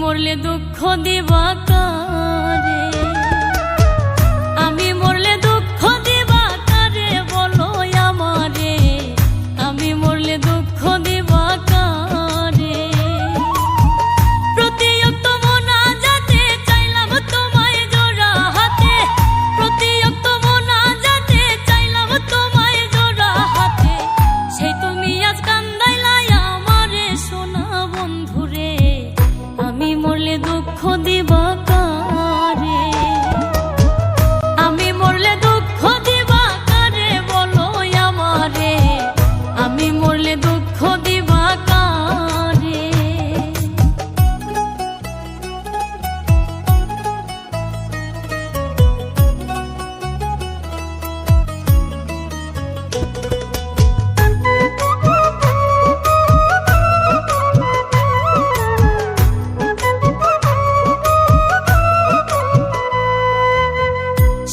মরলে দুঃখ দিবা কারে, আমি মরলে দুঃখ দিবা কারে বলো আমারে, আমি মরলে দুঃখ দিবা কারে। প্রতিয়ক্ত মোনাজাতে চাইলাম তোমায় জোড়া হাতে, প্রতিয়ক্ত মোনাজাতে চাইলাম তোমায় জোড়া হাতে, সেই তুমি আজ কান্দাইলাই আমারে সোনা বন্ধুরে, আমি মরলে দুঃখ দিবা কারে, আমি মরলে দুঃখ দিবা কারে বলো আমারে, আমি মরলে দুঃখ দিবা কারে।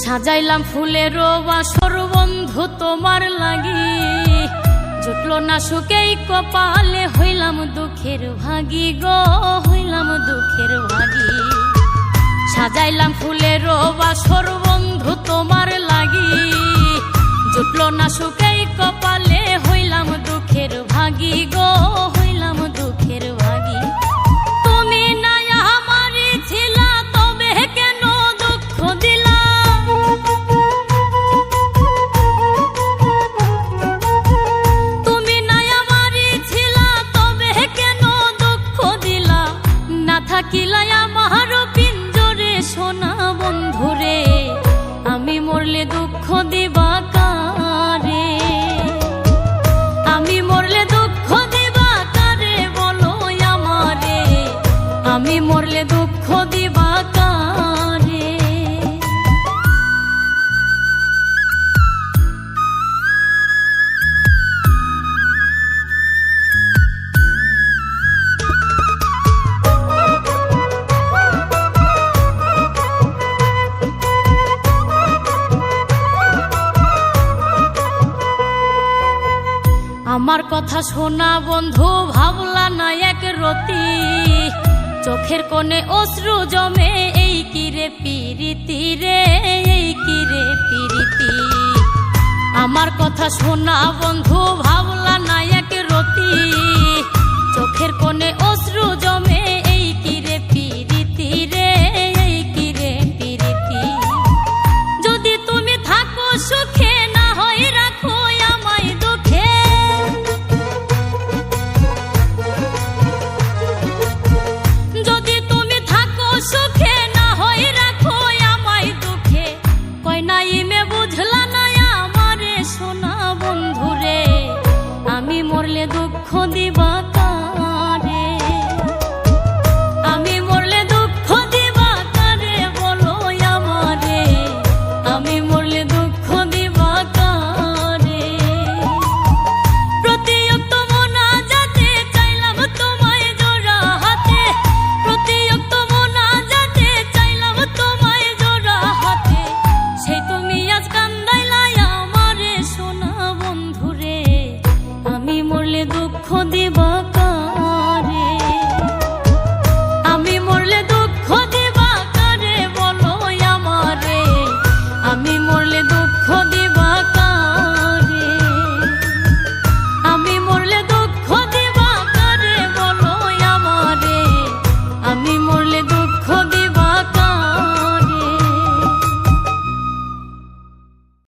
সাজাইলাম ফুলের বাসর বন্ধু তোমার লাগি, জুটলো না সুখেই কপালে, হইলাম দুঃখের ভাগী গো, হইলাম দুঃখের ভাগী। সাজাইলাম ফুলের বাসর বন্ধু তোমার লাগি, জুটলো না সুখেই কপালে, হইলাম দুঃখের ভাগী গো, হইলাম দুঃখের ভাগী। তুমি না আমারই ছিলা তবে কেন দুঃখ দিলা, তুমি না আমারই ছিলা তবে কেন দুঃখ দিলা, না থাকিলাই আমার পিঞ্জরে সোনা বন্ধুরে, আমি মরলে দুঃখ দিবা কারে, আমি মরলে দুঃখ দিবা কারে বলো আমারে, আমি মরলে দুঃখ দিবা কারে। আমার কথা শোনা বন্ধু ভাবলা না এক রতি, চোখের কোণে অশ্রু জমে, এই কিরে পিরিতি রে, এই কিরে পিরিতি। আমার কথা শোনা বন্ধু ভাবলা না এক রতি, চোখের কোণে অশ্রু জমে, এই কিরে পিরিতি রে, এই কিরে পিরিতি। যদি তুমি থাকো সুখে না হয় রাখো আমায় দুঃখে, যদি তুমি থাকো সুখে না হয় রাখো আমায় দুঃখে, কয় নাই